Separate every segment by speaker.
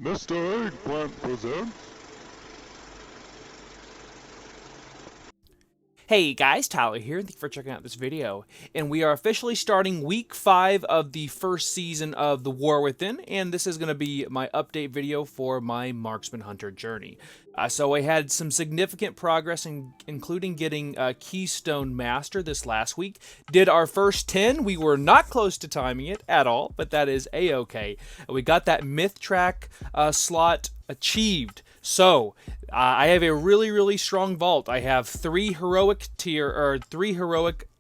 Speaker 1: Mr. Eggplant presents.
Speaker 2: Hey guys, Tyler here, and thank you for checking out this video. And we are officially starting week 5 of the first season of The War Within, and this is going to be my update video for my Marksman Hunter journey. So I had some significant progress, including getting Keystone Master this last week. Did our first 10, we were not close to timing it at all, but that is a-okay. We got that Myth Track slot achieved. So, I have a really strong vault. I have three heroic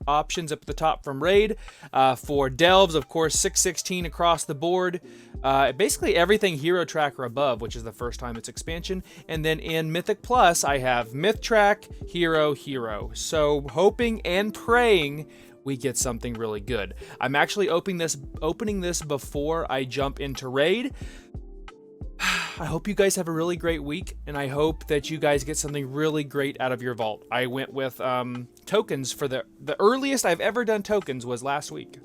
Speaker 2: options up at the top from Raid. For Delves, of course, 616 across the board. Basically everything Hero Track or above, which is the first time it's expansion. And then in Mythic Plus, I have Myth Track, Hero, Hero. So, hoping and praying we get something really good. I'm actually opening this before I jump into Raid. I hope you guys have a really great week, and I hope that you guys get something really great out of your vault. I went with tokens for the earliest I've ever done tokens was last week.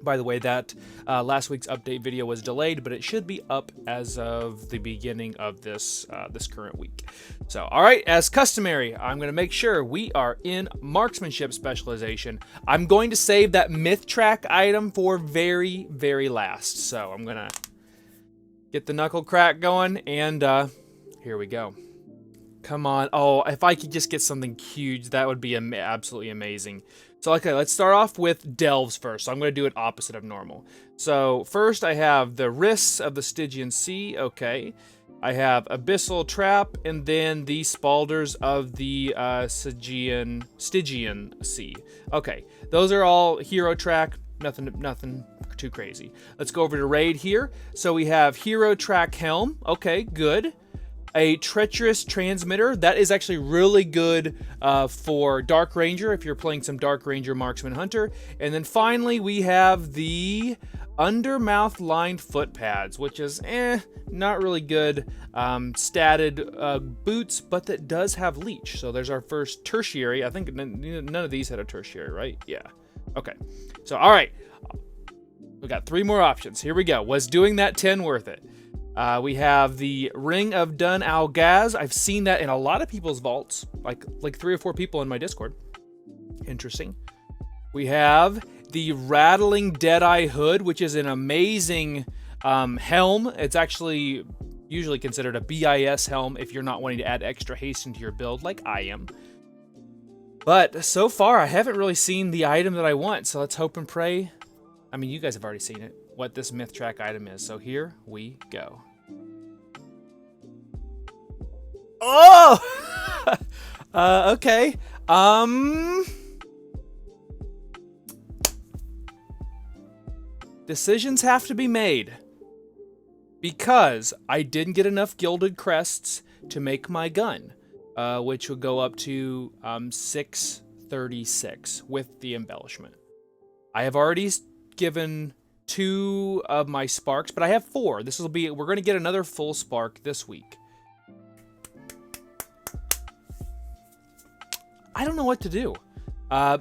Speaker 2: By the way, that last week's update video was delayed, but it should be up as of the beginning of this current week. So, all right, as customary, I'm going to make sure we are in marksmanship specialization. I'm going to save that Myth Track item for very last. So I'm going to get the knuckle crack going, and here we go. Come on. Oh, if I could just get something huge, that would be absolutely amazing. So, okay, let's start off with Delves first. So I'm going to do it opposite of normal. So, first I have the Risks of the Stygian Sea. Okay. I have Abyssal Trap, and then the Spalders of the Stygian Sea. Okay, those are all Hero Track. Nothing too crazy. Let's go over to Raid here. So we have Hero Track Helm. Okay, good. A Treacherous Transmitter. That is actually really good for Dark Ranger if you're playing some Dark Ranger Marksman Hunter. And then finally we have the Undermouth Lined Foot Pads, which is not really good. Statted boots, but that does have Leech. So there's our first tertiary. I think none of these had a tertiary, right? Yeah. Okay. So, all right. We got 3 more options. Here we go. Was doing that 10 worth it? We have the Ring of Dun Algaz. I've seen that in a lot of people's vaults, like 3 or 4 people in my Discord. Interesting. We have the Rattling Deadeye Hood, which is an amazing helm. It's actually usually considered a BIS helm if you're not wanting to add extra haste into your build like I am. But so far, I haven't really seen the item that I want, so let's hope and pray. I mean, you guys have already seen it, what this Myth Track item is, so here we go. Oh! Okay. Decisions have to be made. Because I didn't get enough Gilded Crests to make my gun. Which would go up to 636 with the embellishment. I have already given 2 of my sparks, but I have 4. We're going to get another full spark this week. I don't know what to do.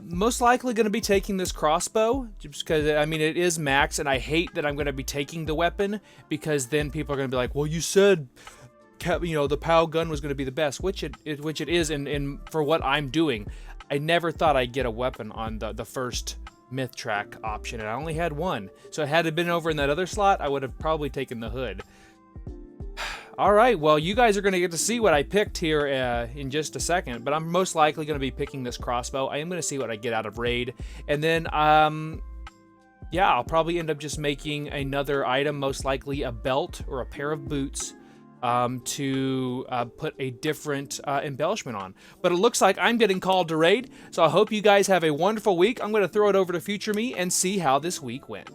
Speaker 2: Most likely going to be taking this crossbow, just because, I mean, it is max, and I hate that I'm going to be taking the weapon, because then people are going to be like, well, you said, you know, the POW gun was going to be the best, which it is, and for what I'm doing. I never thought I'd get a weapon on the first Myth Track option, and I only had 1. So had it been over in that other slot, I would have probably taken the hood. All right, well, you guys are going to get to see what I picked here in just a second, but I'm most likely going to be picking this crossbow. I am going to see what I get out of Raid, and then, yeah, I'll probably end up just making another item, most likely a belt or a pair of boots, to put a different embellishment on. But it looks like I'm getting called to Raid, so I hope you guys have a wonderful week. I'm going to throw it over to Future Me and see how this week went.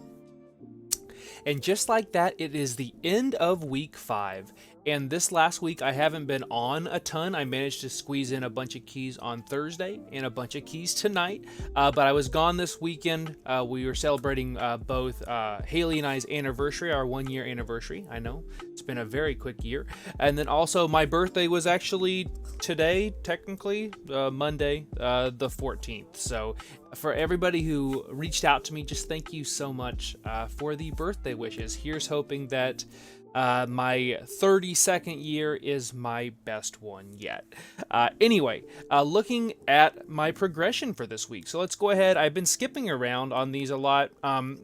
Speaker 2: And just like that, it is the end of week 5. And this last week, I haven't been on a ton. I managed to squeeze in a bunch of keys on Thursday and a bunch of keys tonight. But I was gone this weekend. We were celebrating both Haley and I's anniversary, our 1-year anniversary. I know, it's been a very quick year. And then also, my birthday was actually today, technically, Monday, the 14th. So for everybody who reached out to me, just thank you so much for the birthday wishes. Here's hoping that My 32nd year is my best one yet. Anyway, looking at my progression for this week. So let's go ahead. I've been skipping around on these a lot.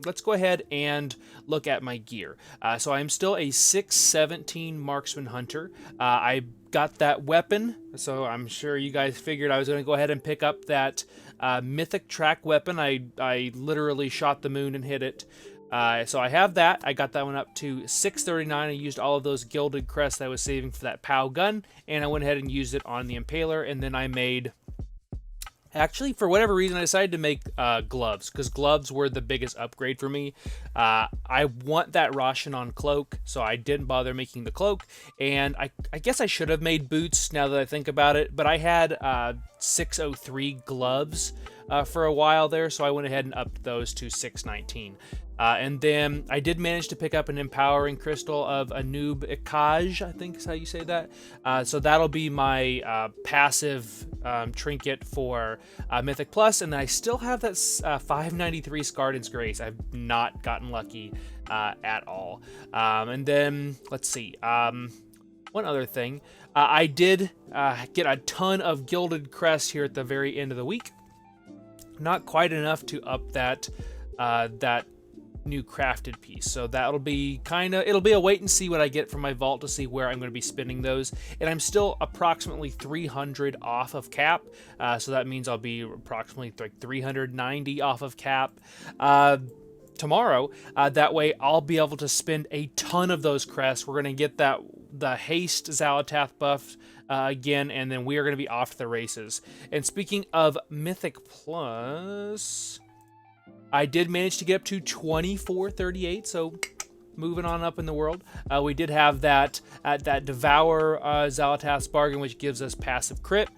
Speaker 2: Let's go ahead and look at my gear. So I'm still a 617 marksman hunter. I got that weapon, so I'm sure you guys figured I was going to go ahead and pick up that Mythic track weapon. I literally shot the moon and hit it. So I have that. I got that one up to 639. I used all of those gilded crests that I was saving for that POW gun, and I went ahead and used it on the Impaler, and then I made... Actually, for whatever reason, I decided to make gloves, because gloves were the biggest upgrade for me. I want that Roshan cloak, so I didn't bother making the cloak, and I guess I should have made boots now that I think about it, but I had 603 gloves for a while there, so I went ahead and upped those to 619. And then I did manage to pick up an empowering crystal of Anub'ikkaj, I think is how you say that. So that'll be my passive trinket for Mythic Plus, and I still have that 593 Skardyn's Grace. I've not gotten lucky at all. And then, let's see, one other thing. I did get a ton of gilded crests here at the very end of the week. Not quite enough to up that new crafted piece, so that'll be it'll be a wait and see what I get from my vault to see where I'm going to be spending those, and I'm still approximately 300 off of cap, so that means I'll be approximately like 390 off of cap tomorrow. That way I'll be able to spend a ton of those crests. We're going to get the Haste Xalatath buff again, and then we are going to be off to the races. And speaking of Mythic Plus, I did manage to get up to 2438, so moving on up in the world. We did have that Devour Xalatath's Bargin, which gives us passive crit.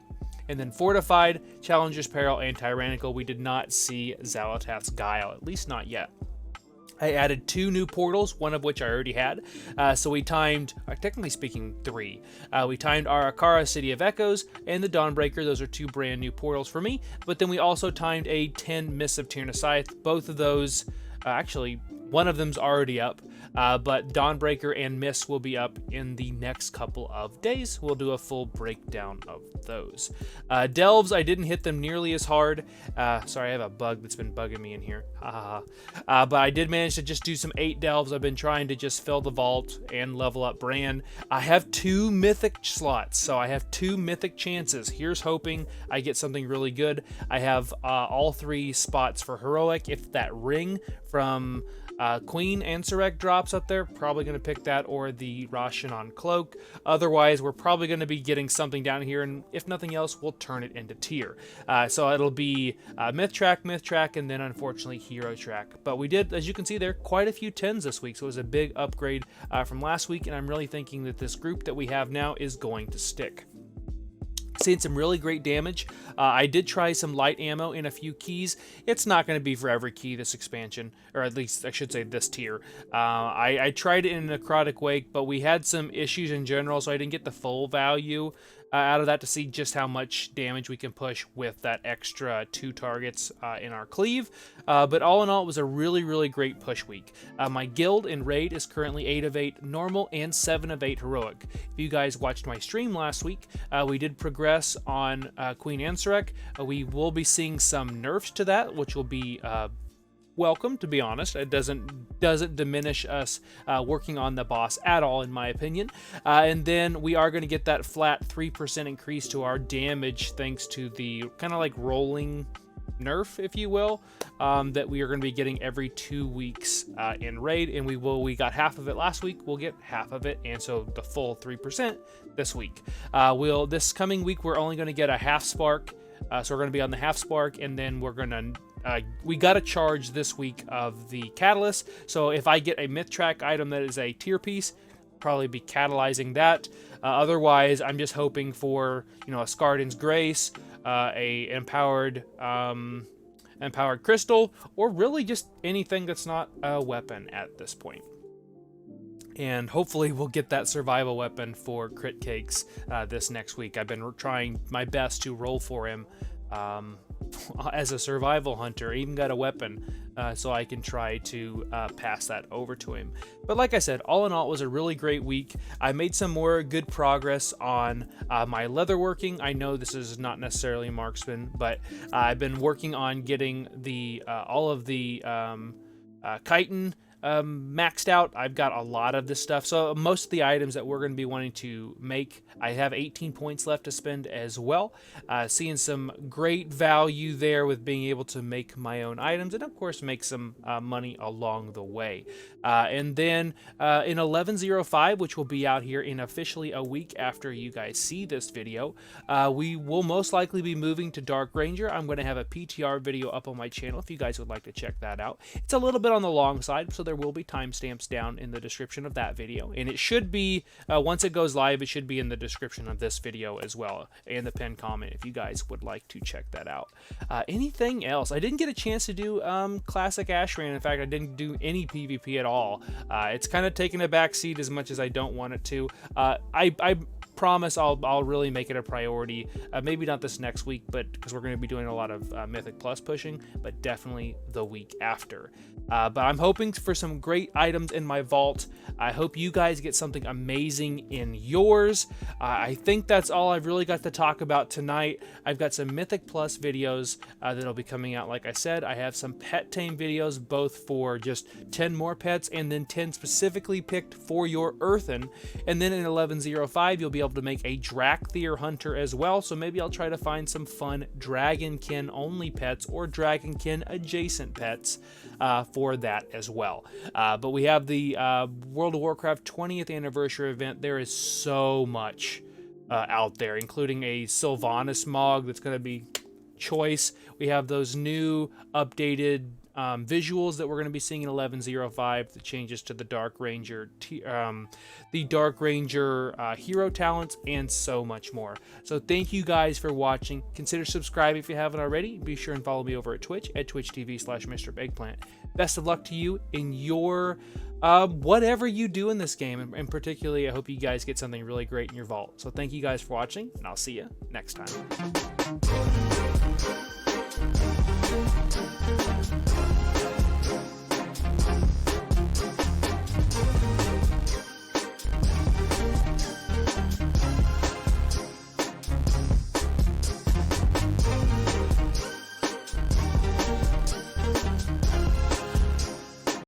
Speaker 2: And then Fortified, Challenger's Peril, and Tyrannical. We did not see Xalatath's Guile, at least not yet. I added 2 new portals, one of which I already had. So we timed, technically speaking, 3. We timed our Akara City of Echoes and the Dawnbreaker. Those are 2 brand new portals for me. But then we also timed a 10 Mists of Tyrannical. Both of those, actually, one of them's already up. But Dawnbreaker and Mist will be up in the next couple of days. We'll do a full breakdown of those. Delves, I didn't hit them nearly as hard. Sorry, I have a bug that's been bugging me in here. But I did manage to just do some 8 delves. I've been trying to just fill the vault and level up Bran. I have 2 mythic slots, so I have 2 mythic chances. Here's hoping I get something really good. I have all 3 spots for heroic. If that ring from Queen Ansurek drops up there, probably going to pick that, or the Roshan cloak. Otherwise, we're probably going to be getting something down here, and if nothing else, we'll turn it into tier. So it'll be myth track, and then unfortunately hero track. But we did, as you can see there, quite a few 10s this week, so it was a big upgrade from last week, and I'm really thinking that this group that we have now is going to stick. Seeing some really great damage. I did try some light ammo in a few keys. It's not going to be for every key this expansion, or at least I should say this tier. I tried it in a necrotic wake, but we had some issues in general, so I didn't get the full value out of that to see just how much damage we can push with that extra 2 targets in our cleave. But all in all, it was a really, really great push week. My guild in raid is currently 8 of 8 normal and 7 of 8 heroic. If you guys watched my stream last week, we did progress on Queen Ansurek. We will be seeing some nerfs to that, which will be welcome, to be honest. It doesn't diminish us working on the boss at all, in my opinion. And then we are going to get that flat 3% increase to our damage thanks to the kind of like rolling nerf, if you will, that we are going to be getting every 2 weeks in raid, and we got half of it last week. We'll get half of it, and so the full 3% this week. This coming week we're only going to get a half spark, so we're going to be on the half spark, and then we're going to we got a charge this week of the catalyst, so if I get a myth track item that is a tier piece, probably be catalyzing that. Otherwise, I'm just hoping for, a Skardyn's Grace, a empowered crystal, or really just anything that's not a weapon at this point. And hopefully we'll get that survival weapon for Crit Cakes this next week. I've been trying my best to roll for him as a survival hunter. I even got a weapon so I can try to pass that over to him. But like I said, all in all, it was a really great week. I made some more good progress on my leatherworking. I know this is not necessarily marksman, but I've been working on getting the all of the chitin maxed out. I've got a lot of this stuff. So most of the items that we're going to be wanting to make, I have 18 points left to spend as well. Seeing some great value there with being able to make my own items and of course make some money along the way. And then in 11.05, which will be out here in officially a week after you guys see this video, we will most likely be moving to Dark Ranger. I'm going to have a PTR video up on my channel if you guys would like to check that out. It's a little bit on the long side, so there will be timestamps down in the description of that video, and it should be once it goes live, it should be in the description of this video as well, and the pinned comment if you guys would like to check that out. Anything else? I didn't get a chance to do classic Ashran. In fact, I didn't do any PvP at all. It's kind of taken a back seat as much as I don't want it to. I promise I'll really make it a priority. Maybe not this next week, but because we're going to be doing a lot of Mythic Plus pushing, but definitely the week after. But I'm hoping for some great items in my vault. I hope you guys get something amazing in yours. I think that's all I've really got to talk about tonight. I've got some Mythic Plus videos that'll be coming out. Like I said, I have some pet tame videos, both for just 10 more pets and then 10 specifically picked for your earthen. And then in 11.05, you'll be able to make a Drakthir hunter as well. So maybe I'll try to find some fun Dragonkin only pets or Dragonkin adjacent pets for that as well. But we have the World of Warcraft 20th anniversary event. There is so much out there, including a Sylvanas Mog that's going to be choice. We have those new updated visuals that we're going to be seeing in 11.05, the changes to the Dark Ranger, hero talents, and so much more. So thank you guys for watching. Consider subscribing if you haven't already. Be sure and follow me over at Twitch at twitch.tv/MrBeggplant. Best of luck to you in your whatever you do in this game, and particularly I hope you guys get something really great in your vault. So thank you guys for watching, and I'll see you next time.